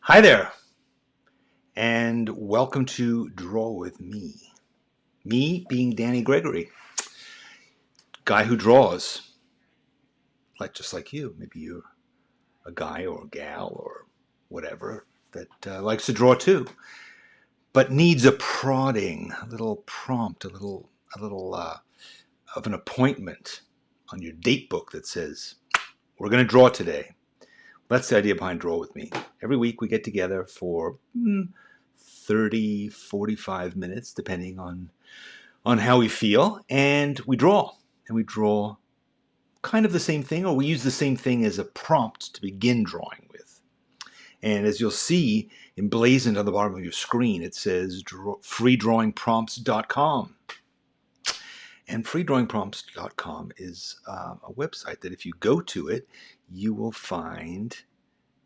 Hi there, and welcome to Draw with Me. Me being Danny Gregory, guy who draws, just like you. Maybe you're a guy or a gal or whatever that likes to draw too, but needs a prodding, a little prompt, a little of an appointment on your date book that says, "We're going to draw today." That's the idea behind Draw with Me. Every week we get together for 30, 45 minutes, depending on how we feel, and we draw. And we draw kind of the same thing, or we use the same thing as a prompt to begin drawing with. And as you'll see emblazoned on the bottom of your screen, it says freedrawingprompts.com. And freedrawingprompts.com is a website that if you go to it, you will find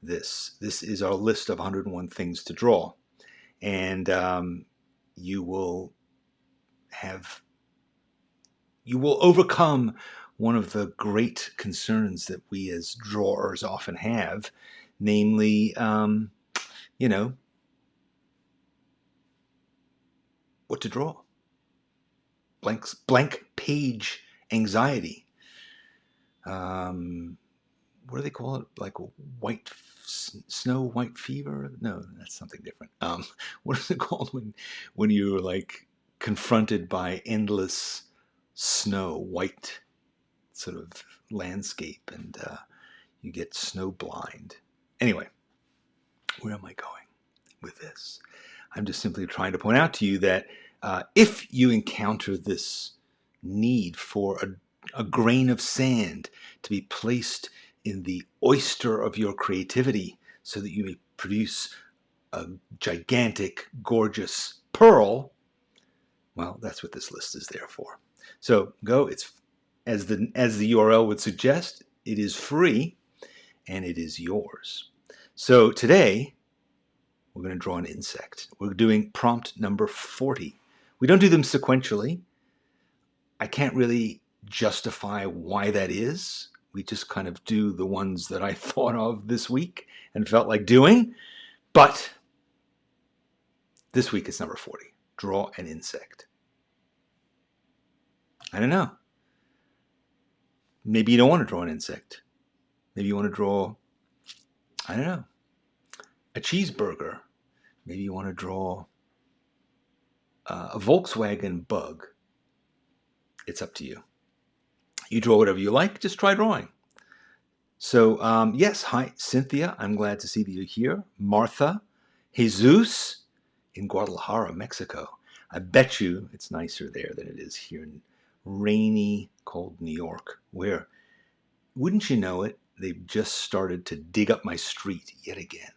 this. This is our list of 101 things to draw. And you will overcome one of the great concerns that we as drawers often have, namely, what to draw. Blank page anxiety. What do they call it? Like snow white fever? No, that's something different. What is it called when you're like confronted by endless snow white sort of landscape and you get snow blind. Anyway, where am I going with this? I'm just simply trying to point out to you that if you encounter this need for a grain of sand to be placed in the oyster of your creativity so that you may produce a gigantic, gorgeous pearl, well, that's what this list is there for. So go. It's as the URL would suggest. It is free, and it is yours. So today we're going to draw an insect. We're doing prompt number 40. We don't do them sequentially. I can't really justify why that is. We just kind of do the ones that I thought of this week and felt like doing. But this week it's number 40. Draw an insect. I don't know. Maybe you don't want to draw an insect. Maybe you want to draw, I don't know, a cheeseburger. Maybe you want to draw a Volkswagen bug. It's up to you. You draw whatever you like. Just try drawing. So, yes, hi, Cynthia. I'm glad to see that you're here. Martha, Jesus in Guadalajara, Mexico. I bet you it's nicer there than it is here in rainy, cold New York, where, wouldn't you know it, they've just started to dig up my street yet again.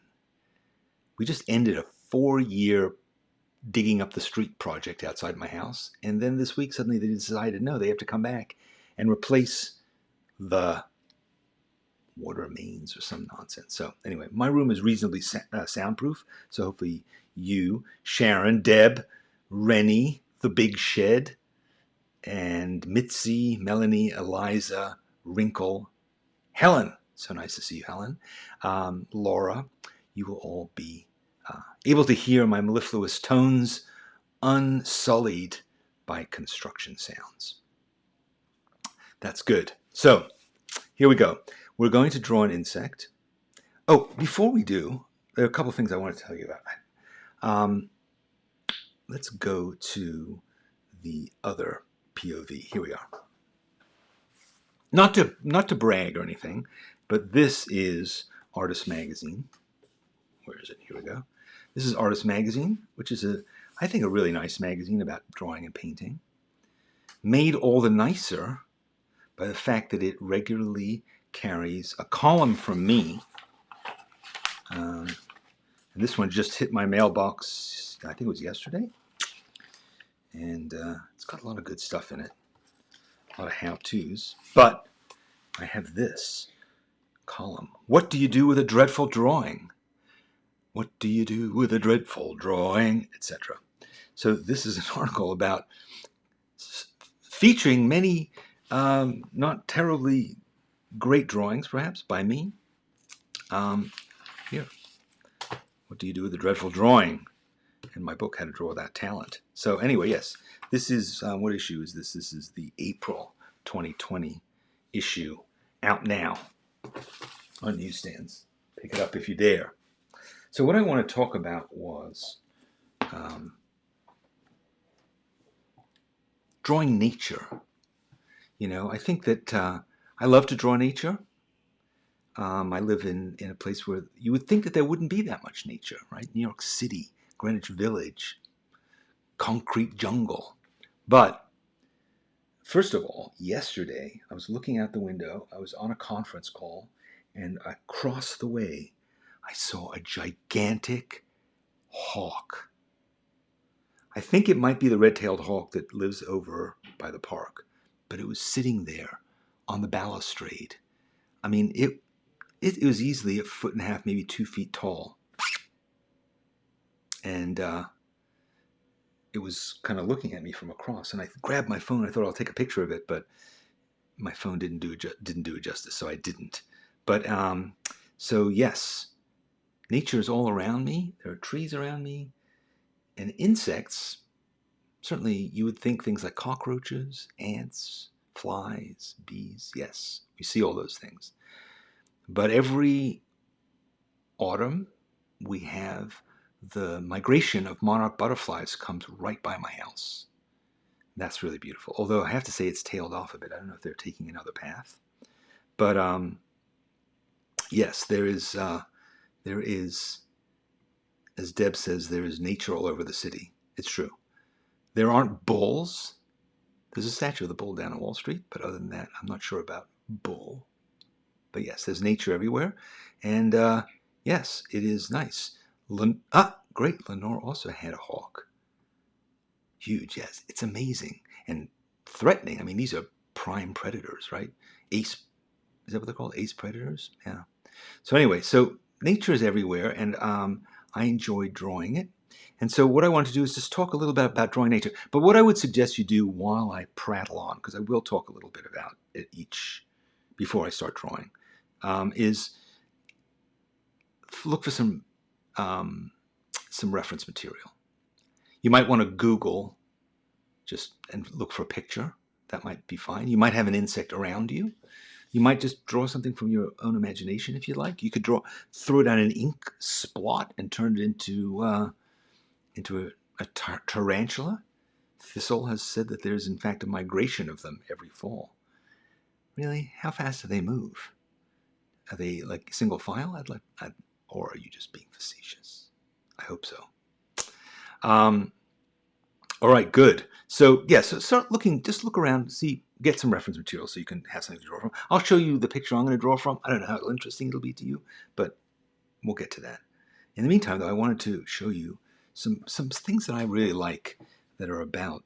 We just ended a 4-year digging up the street project outside my house, and then this week suddenly they decided, no, they have to come back and replace the water mains or some nonsense. So anyway, my room is reasonably soundproof, so hopefully you, Sharon, Deb, Rennie, the Big Shed, and Mitzi, Melanie, Eliza, Wrinkle, Helen, so nice to see you, Helen, Laura, you will all be able to hear my mellifluous tones unsullied by construction sounds. That's good. So here we go. We're going to draw an insect. Oh, before we do, there are a couple of things I want to tell you about. Let's go to the other POV. Here we are. Not to brag or anything, but this is Artist Magazine. Where is it? Here we go. This is Artist Magazine, which is I think a really nice magazine about drawing and painting. Made all the nicer by the fact that it regularly carries a column from me. And this one just hit my mailbox, I think it was yesterday. And it's got a lot of good stuff in it. A lot of how-tos. But I have this column. What do you do with a dreadful drawing? What do you do with a dreadful drawing? Etc. So this is an article about featuring many not terribly great drawings, perhaps, by me. Here. What do you do with a dreadful drawing? And my book, How to Draw Without Talent. So anyway, yes, this is, what issue is this? This is the April 2020 issue, out now on newsstands. Pick it up if you dare. So what I want to talk about was drawing nature. You know, I think that I love to draw nature. I live in a place where you would think that there wouldn't be that much nature, right? New York City, Greenwich Village, concrete jungle. But first of all, yesterday I was looking out the window. I was on a conference call, and across the way I saw a gigantic hawk. I think it might be the red-tailed hawk that lives over by the park, but it was sitting there on the balustrade. I mean, it was easily 1.5 feet, maybe 2 feet tall. And it was kind of looking at me from across. And I grabbed my phone. I thought I'll take a picture of it, but my phone didn't do it justice, so I didn't. But so yes, nature is all around me. There are trees around me, and insects. Certainly, you would think things like cockroaches, ants, flies, bees. Yes, we see all those things. But every autumn, we have the migration of monarch butterflies comes right by my house. That's really beautiful. Although I have to say it's tailed off a bit. I don't know if they're taking another path. But yes, there is, as Deb says, there is nature all over the city. It's true. There aren't bulls. There's a statue of the bull down on Wall Street, but other than that, I'm not sure about bull. But yes, there's nature everywhere. And yes, it is nice. Great. Lenore also had a hawk. Huge, yes. It's amazing. And threatening. I mean, these are prime predators, right? Ace, is that what they're called? Ace predators? Yeah. So anyway, so nature is everywhere, and I enjoy drawing it. And so what I want to do is just talk a little bit about drawing nature. But what I would suggest you do while I prattle on, because I will talk a little bit about it each before I start drawing, is look for some reference material. You might want to Google and look for a picture. That might be fine. You might have an insect around you. You might just draw something from your own imagination if you like. You could throw down an ink splot and turn it into a tarantula. Thistle has said that there's in fact a migration of them every fall. Really? How fast do they move? Are they like single file? Or are you just being facetious? I hope so. All right, good. So yeah, so start looking, just look around, get some reference material so you can have something to draw from. I'll show you the picture I'm going to draw from. I don't know how interesting it'll be to you, but we'll get to that. In the meantime, though, I wanted to show you some things that I really like that are about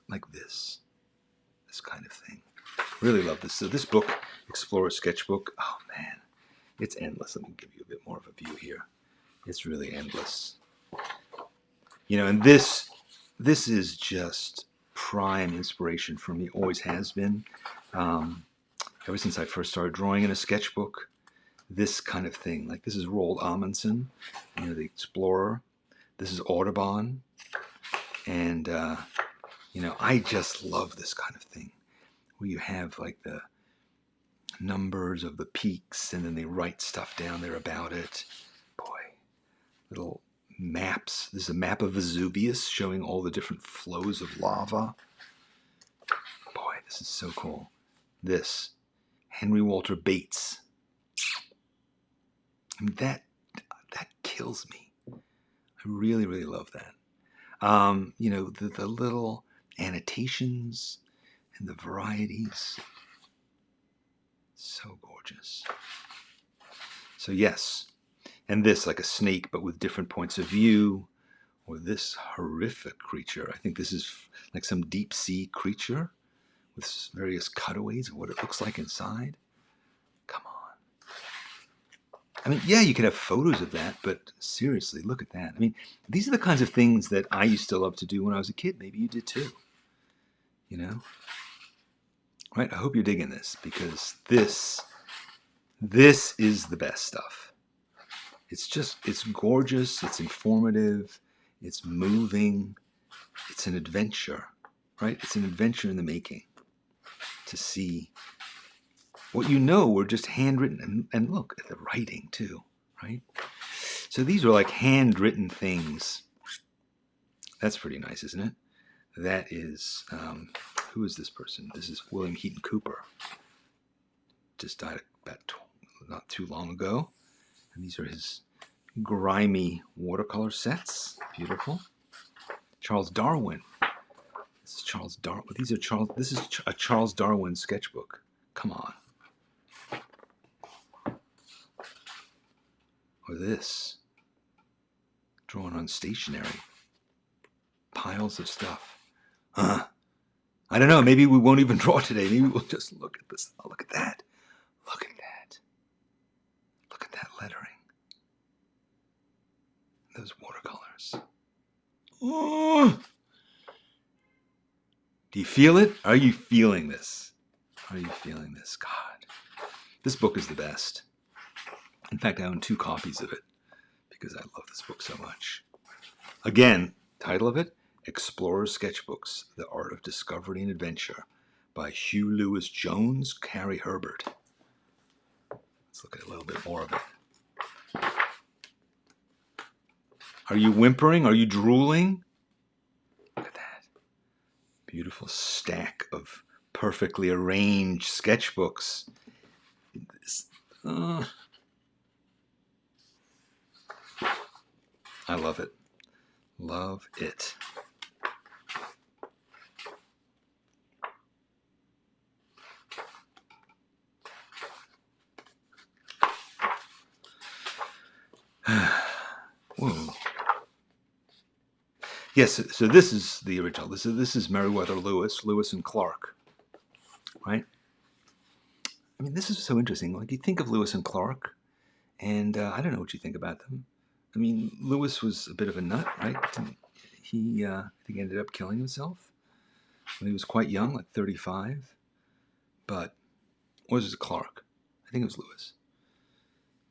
like this kind of thing. Really love this. So this book, Explorer Sketchbook, oh man, it's endless. Let me give you a bit more of a view here. It's really endless. You know, and this is just prime inspiration for me, always has been. Ever since I first started drawing in a sketchbook, this kind of thing. Like this is Roald Amundsen, you know, the explorer. This is Audubon. And, you know, I just love this kind of thing where you have like the numbers of the peaks and then they write stuff down there about it. Boy, little maps. This is a map of Vesuvius showing all the different flows of lava. Boy, this is so cool. This, Henry Walter Bates. I mean, that kills me. I really, really love that. You know, the little annotations and the varieties. So gorgeous. So yes, and this like a snake but with different points of view, or this horrific creature. I think this is like some deep sea creature with various cutaways of what it looks like inside. Come on. I mean, yeah, you could have photos of that, but seriously, look at that. I mean, these are the kinds of things that I used to love to do when I was a kid. Maybe you did too. You know? Right? I hope you're digging this, because this is the best stuff. it's gorgeous, it's informative, it's moving, it's an adventure, right? It's an adventure in the making to see what were just handwritten, and look at the writing too, right? So these were like handwritten things. That's pretty nice, isn't it? That is, who is this person? This is William Heaton Cooper. Just died about not too long ago. And these are his grimy watercolor sets. Beautiful. Charles Darwin. This is Charles Darwin. These are Charles. This is a Charles Darwin sketchbook. Come on. Or this. Drawn on stationery. Piles of stuff. I don't know. Maybe we won't even draw today. Maybe we'll just look at this. Oh, look at that. Look at that. Look at that lettering. Those watercolors. Oh. Do you feel it? Are you feeling this? Are you feeling this? God. This book is the best. In fact, I own 2 copies of it because I love this book so much. Again, title of it, Explorer's Sketchbooks, The Art of Discovery and Adventure by Hugh Lewis Jones, Carrie Herbert. Let's look at a little bit more of it. Are you whimpering? Are you drooling? Look at that. Beautiful stack of perfectly arranged sketchbooks. I love it. Love it. Whoa. Yes, so this is the original. This is Meriwether Lewis and Clark, right? I mean, this is so interesting. Like, you think of Lewis and Clark, and I don't know what you think about them. I mean, Lewis was a bit of a nut, right? He, I think, ended up killing himself when he was quite young, like 35. But, or was it Clark? I think it was Lewis.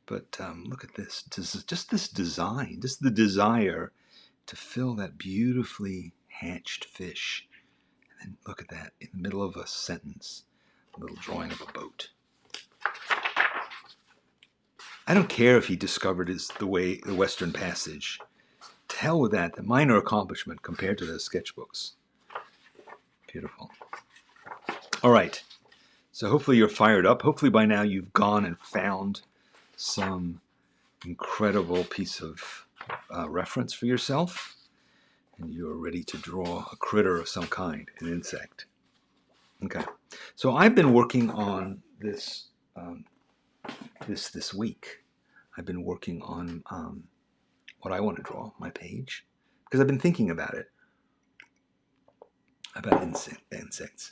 But look at this. Just this design, just the desire to fill that beautifully hatched fish. And then look at that, in the middle of a sentence, a little drawing of a boat. I don't care if he discovered the Western Passage. To hell with that, the minor accomplishment compared to those sketchbooks. Beautiful. All right, so hopefully you're fired up. Hopefully by now you've gone and found some incredible piece of reference for yourself, and you're ready to draw a critter of some kind, an insect. Okay, so I've been working on this this week. I've been working on what I want to draw, my page, because I've been thinking about it, about insects.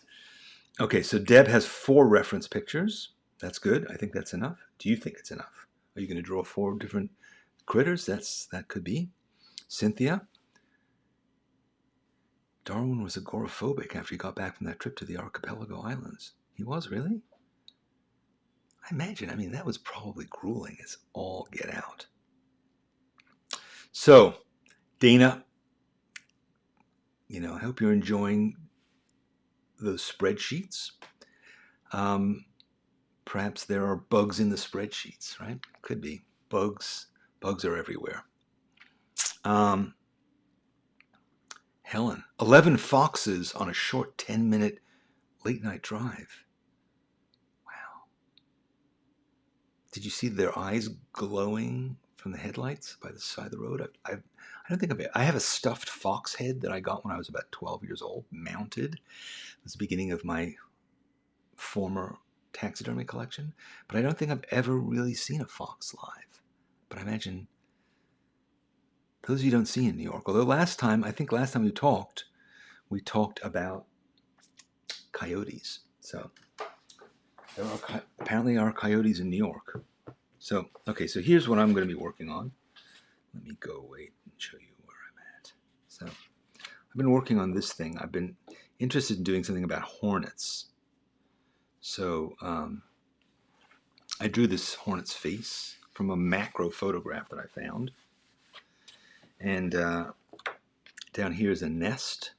Okay, so Deb has 4 reference pictures. That's good. I think that's enough. Do you think it's enough? Are you going to draw 4 different critters? That could be. Cynthia. Darwin was agoraphobic after he got back from that trip to the Archipelago Islands. He was, really? I imagine. I mean, that was probably grueling as all get out. So, Dana, I hope you're enjoying those spreadsheets. Perhaps there are bugs in the spreadsheets, right? Could be. Bugs are everywhere. Helen, 11 foxes on a short 10-minute late-night drive. Wow. Did you see their eyes glowing from the headlights by the side of the road? I don't think I have a stuffed fox head that I got when I was about 12 years old, mounted. It was the beginning of my former taxidermy collection, but I don't think I've ever really seen a fox live. But I imagine those you don't see in New York. Although last time we talked about coyotes. So there apparently are coyotes in New York. So, okay, so here's what I'm going to be working on. Let me go away and show you where I'm at. So I've been working on this thing. I've been interested in doing something about hornets. So I drew this hornet's face from a macro photograph that I found. And down here is a nest.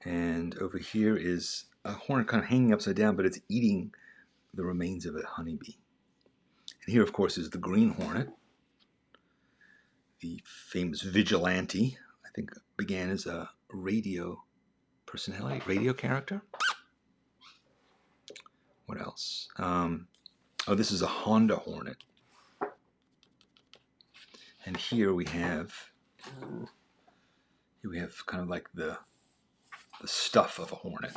And over here is a hornet kind of hanging upside down, but it's eating the remains of a honeybee. And here, of course, is the green hornet, the famous vigilante. I think began as a radio personality, radio character. What else? Oh, this is a Honda hornet. And here we have kind of like the stuff of a hornet.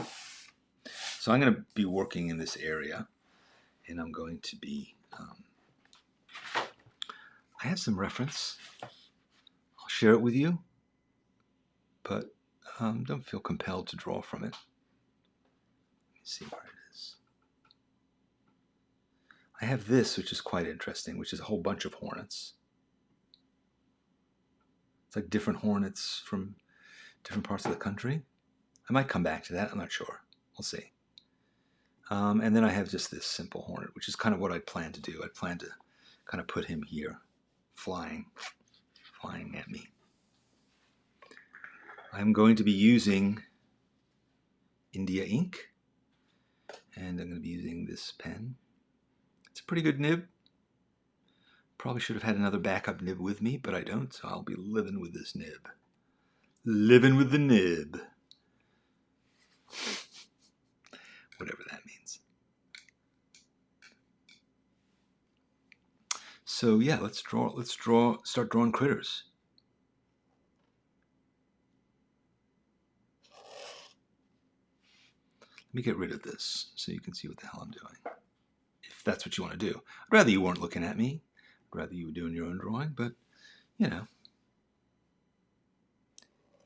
So I'm going to be working in this area, and I'm going to be, I have some reference. I'll share it with you, but don't feel compelled to draw from it. Let me see where it is. I have this, which is quite interesting, which is a whole bunch of hornets. It's like different hornets from different parts of the country. I might come back to that. I'm not sure. We'll see. And then I have just this simple hornet, which is kind of what I plan to do. I plan to kind of put him here, flying at me. I'm going to be using India ink, and I'm going to be using this pen. It's a pretty good nib. Probably should have had another backup nib with me, but I don't, so I'll be living with this nib. Living with the nib. Whatever that means. So yeah, let's start drawing critters. Let me get rid of this so you can see what the hell I'm doing. If that's what you want to do. I'd rather you weren't looking at me. I'd rather you were doing your own drawing, but you know.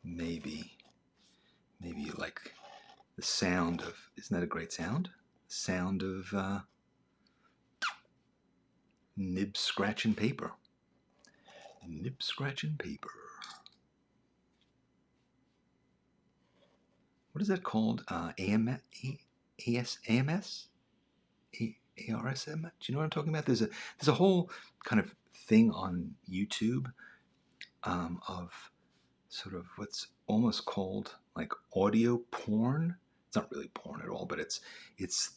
Maybe you like the sound of, isn't that a great sound? The sound of nib scratching paper. Nib scratching paper. What is that called? AMS? ARSM? Do you know what I'm talking about? There's a whole kind of thing on YouTube of sort of what's almost called like audio porn. It's not really porn at all, but it's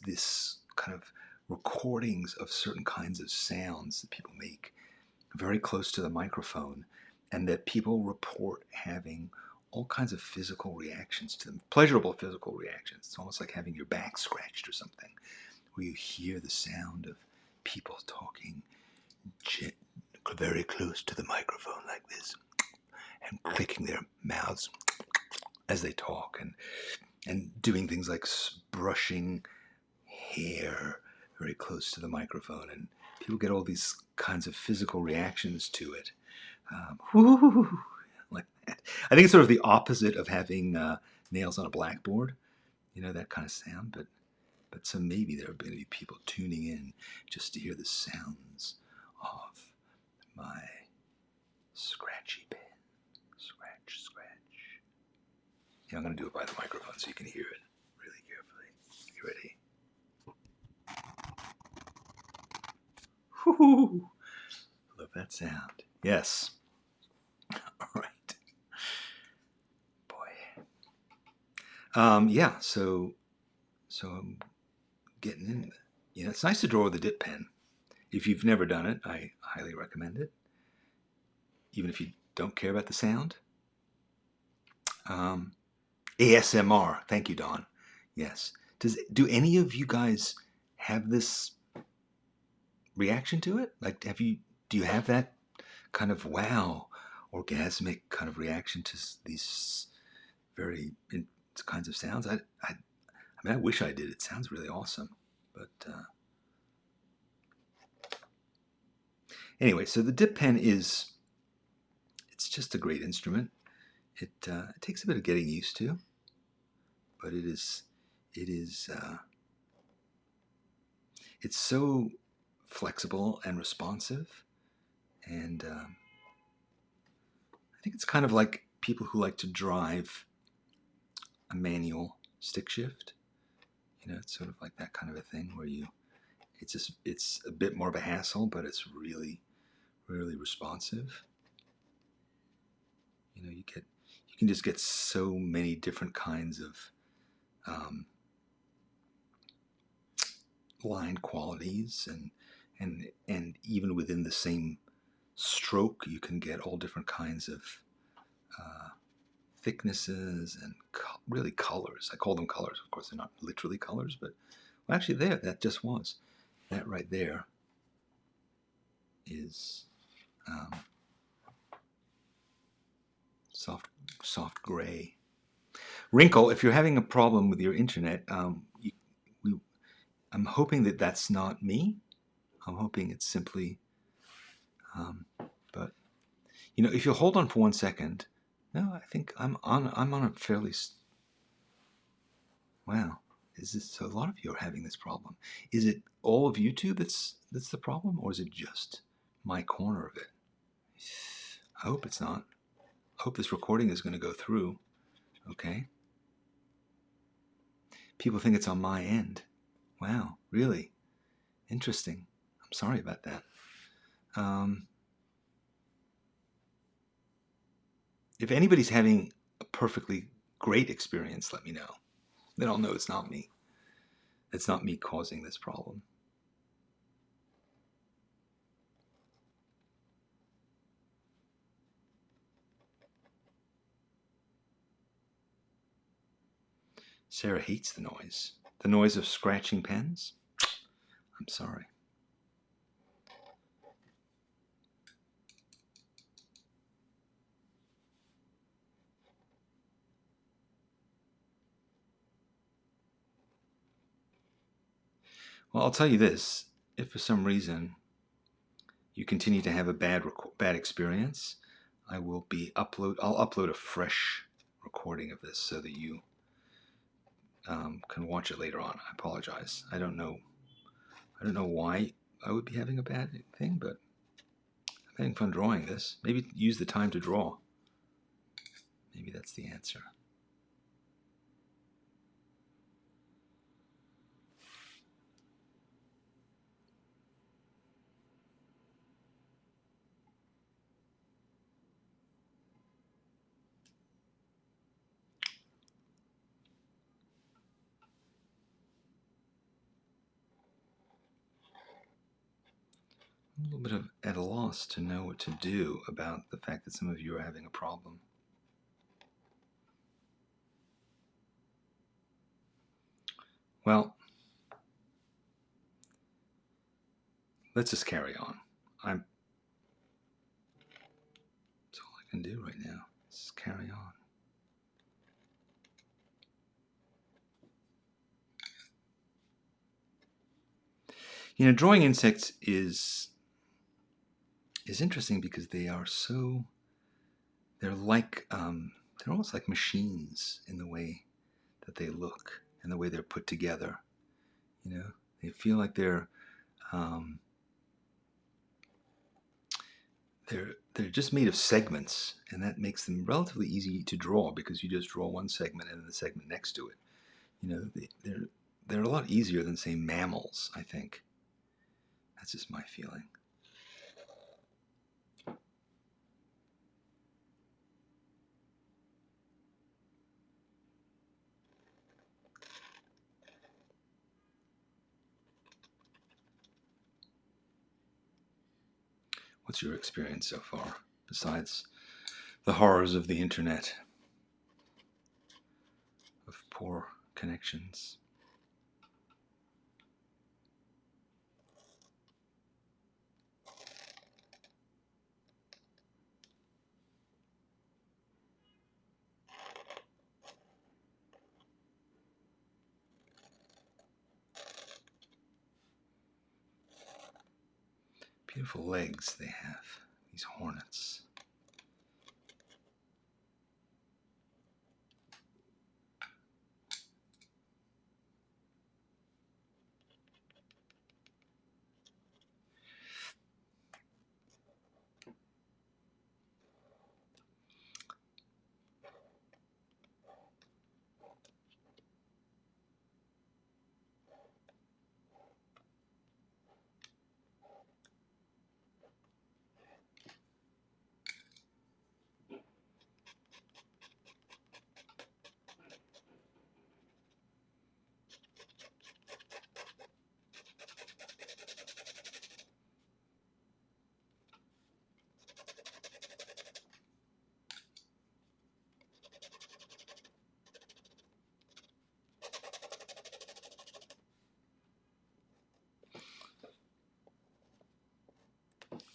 this kind of recordings of certain kinds of sounds that people make very close to the microphone, and that people report having all kinds of physical reactions to them, pleasurable physical reactions. It's almost like having your back scratched or something, where you hear the sound of people talking very close to the microphone like this, and clicking their mouths as they talk, and doing things like brushing hair very close to the microphone, and people get all these kinds of physical reactions to it. Like that. I think it's sort of the opposite of having nails on a blackboard, you know, that kind of sound. But so maybe there are going to be people tuning in just to hear the sounds of my scratchy pen. Scratch, scratch. Yeah, I'm going to do it by the microphone so you can hear it really carefully. You ready? Whoo! Love that sound. Yes. All right. Boy. Yeah, so I'm getting in. You know, it's nice to draw with a dip pen. If you've never done it, I highly recommend it. Even if you don't care about the sound. ASMR. Thank you, Dawn. Yes. Do any of you guys have this reaction to it? Like, do you have that kind of wow, orgasmic kind of reaction to these very kinds of sounds? I mean, I wish I did. It sounds really awesome. But anyway, so the dip pen it's just a great instrument. It takes a bit of getting used to, but it's so flexible and responsive, and I think it's kind of like people who like to drive a manual stick shift. You know, it's sort of like that kind of a thing where you it's a bit more of a hassle, but it's really, really responsive. You can just get so many different kinds of um, line qualities, and even within the same stroke, you can get all different kinds of uh, thicknesses and really colors. I call them colors. Of course, they're not literally colors, but well, actually, that just was. That right there is um, soft gray. Wrinkle, if you're having a problem with your internet, we, I'm hoping that that's not me. I'm hoping it's simply, but if you'll hold on for 1 second. No, I think I'm on a fairly. Wow, is this so? A lot of you are having this problem. Is it all of YouTube that's the problem, or is it just my corner of it? I hope it's not. I hope this recording is going to go through. Okay. People think it's on my end. Wow, really? Interesting. I'm sorry about that. If anybody's having a perfectly great experience, let me know. Then I'll know it's not me. It's not me causing this problem. Sarah hates the noise. The noise of scratching pens? I'm sorry. Well, I'll tell you this. If for some reason you continue to have a bad experience, I'll upload a fresh recording of this so that you can watch it later on. I apologize. I don't know why I would be having a bad thing, but I'm having fun drawing this. Maybe use the time to draw. Maybe that's the answer. I'm a little bit at a loss to know what to do about the fact that some of you are having a problem. Well, let's just carry on. That's all I can do right now. Just carry on. Drawing insects is interesting because they're almost like machines in the way that they look and the way they're put together. They feel like um, they're just made of segments, and that makes them relatively easy to draw because you just draw one segment and then the segment next to it. They're a lot easier than, say, mammals, I think. That's just my feeling. What's your experience so far, besides the horrors of the internet, of poor connections? Beautiful legs they have, these hornets.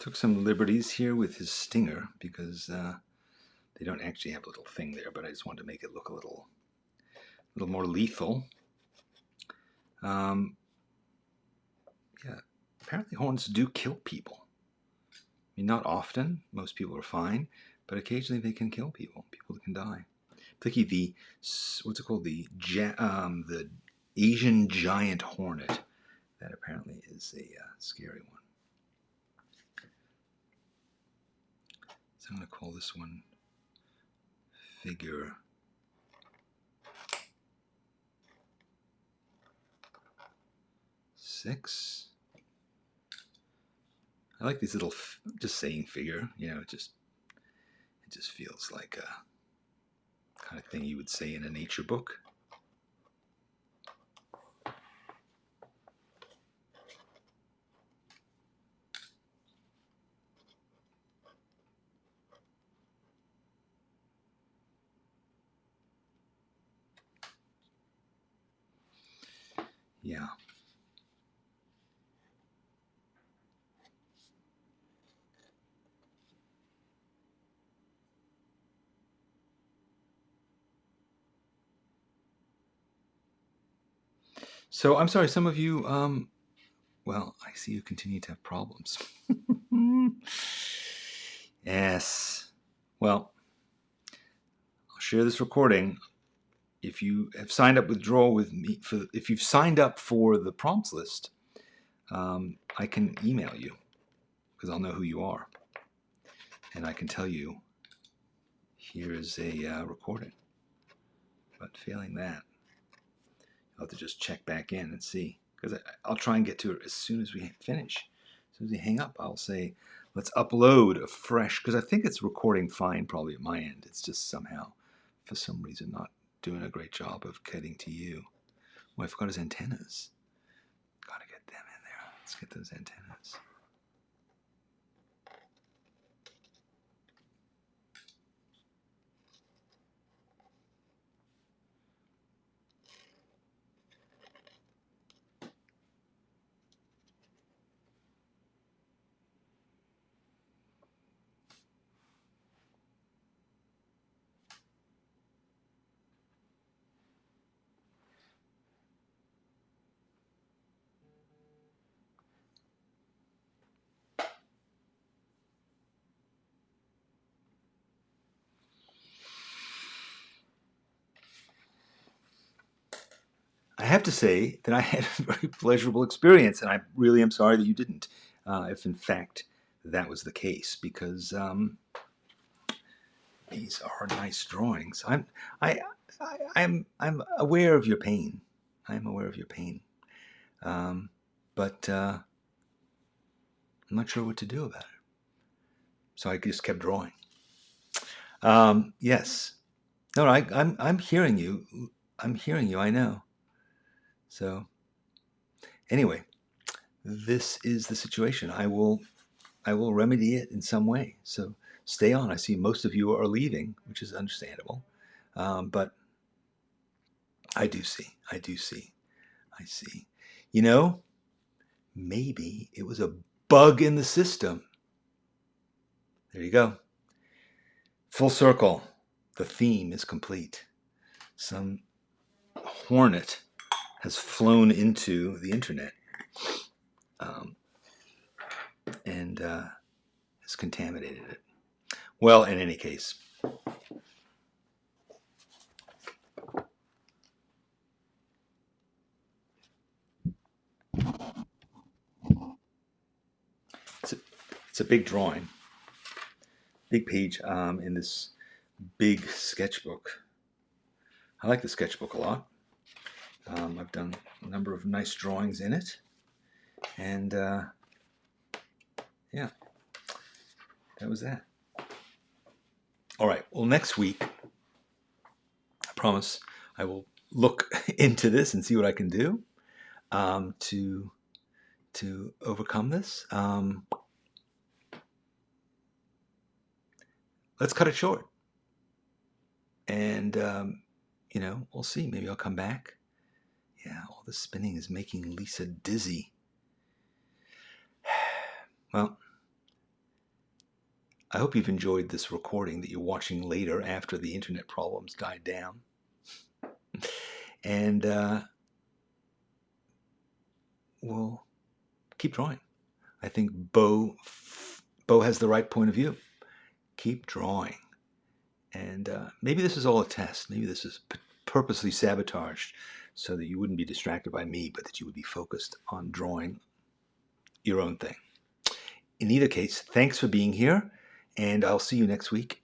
Took some liberties here with his stinger because they don't actually have a little thing there, but I just wanted to make it look a little more lethal. Yeah, apparently hornets do kill people. I mean, not often. Most people are fine, but occasionally they can kill people. People can die. Particularly the what's it called? The Asian giant hornet. That apparently is a scary one. So I'm going to call this one figure 6. I like these little, just saying figure, you know, it just feels like a kind of thing you would say in a nature book. Yeah. So I'm sorry, some of you, well, I see you continue to have problems. Yes. Well, I'll share this recording. If you have signed up with Draw with me, if you've signed up for the prompts list, I can email you because I'll know who you are, and I can tell you here's a recording. But failing that, I'll have to just check back in and see, because I'll try and get to it as soon as we finish. As soon as we hang up, I'll say, let's upload a fresh, because I think it's recording fine probably at my end. It's just somehow, for some reason, not doing a great job of getting to you. Oh, I forgot his antennas. Gotta get them in there. Let's get those antennas. I have to say that I had a very pleasurable experience, and I really am sorry that you didn't, if in fact that was the case, because these are nice drawings. I'm aware of your pain. I'm aware of your pain, but I'm not sure what to do about it. So I just kept drawing. Yes, no, I'm hearing you. I'm hearing you. I know. So anyway, this is the situation. I will remedy it in some way. So stay on. I see most of you are leaving, which is understandable. But I see. You know, maybe it was a bug in the system. There you go. Full circle. The theme is complete. Some hornet has flown into the internet and has contaminated it. Well, in any case, it's a big drawing, big page in this big sketchbook. I like the sketchbook a lot. I've done a number of nice drawings in it, and yeah, that was that. All right, well, next week, I promise I will look into this and see what I can do to overcome this. Let's cut it short, and you know, we'll see. Maybe I'll come back. Yeah, all the spinning is making Lisa dizzy. Well, I hope you've enjoyed this recording that you're watching later after the internet problems died down. And we'll keep drawing. I think Bo has the right point of view. Keep drawing. And maybe this is all a test. Maybe this is purposely sabotaged so that you wouldn't be distracted by me, but that you would be focused on drawing your own thing. In either case, thanks for being here, and I'll see you next week.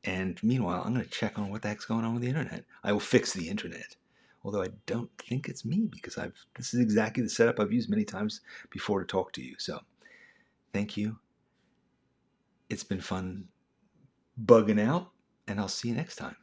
And meanwhile, I'm going to check on what the heck's going on with the internet. I will fix the internet, although I don't think it's me, because this is exactly the setup I've used many times before to talk to you. So thank you. It's been fun bugging out, and I'll see you next time.